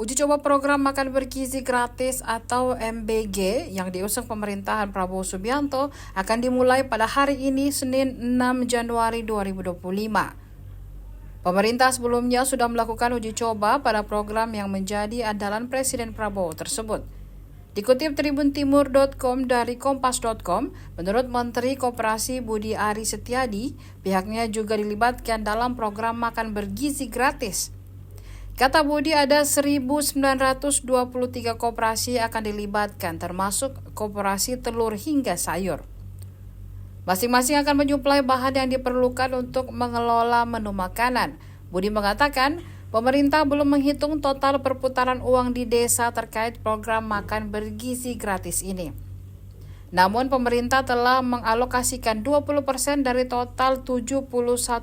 Uji coba program makan bergizi gratis atau MBG yang diusung pemerintahan Prabowo Subianto akan dimulai pada hari ini Senin 6 Januari 2025. Pemerintah sebelumnya sudah melakukan uji coba pada program yang menjadi andalan Presiden Prabowo tersebut. Dikutip tribuntimur.com dari kompas.com, menurut Menteri Koperasi Budi Ari Setiadi, pihaknya juga dilibatkan dalam program makan bergizi gratis. Kata Budi, ada 1.923 koperasi akan dilibatkan, termasuk koperasi telur hingga sayur. Masing-masing akan menyuplai bahan yang diperlukan untuk mengelola menu makanan. Budi mengatakan, pemerintah belum menghitung total perputaran uang di desa terkait program makan bergizi gratis ini. Namun pemerintah telah mengalokasikan 20% dari total 71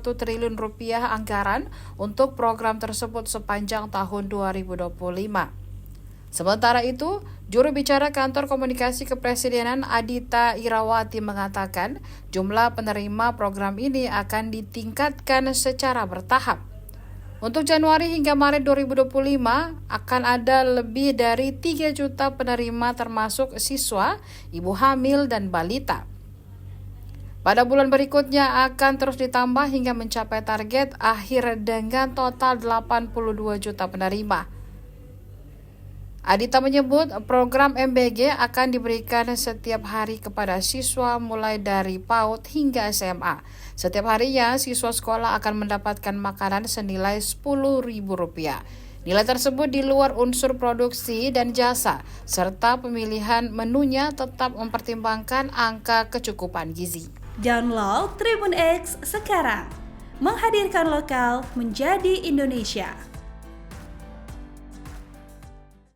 triliun rupiah anggaran untuk program tersebut sepanjang tahun 2025. Sementara itu, juru bicara Kantor Komunikasi Kepresidenan Adita Irawati mengatakan jumlah penerima program ini akan ditingkatkan secara bertahap. Untuk Januari hingga Maret 2025 akan ada lebih dari 3 juta penerima termasuk siswa, ibu hamil, dan balita. Pada bulan berikutnya akan terus ditambah hingga mencapai target akhir dengan total 82 juta penerima. Adita menyebut program MBG akan diberikan setiap hari kepada siswa mulai dari PAUD hingga SMA. Setiap harinya siswa sekolah akan mendapatkan makanan senilai Rp10.000. Nilai tersebut di luar unsur produksi dan jasa, serta pemilihan menunya tetap mempertimbangkan angka kecukupan gizi. Download Tribun X sekarang, menghadirkan lokal menjadi Indonesia.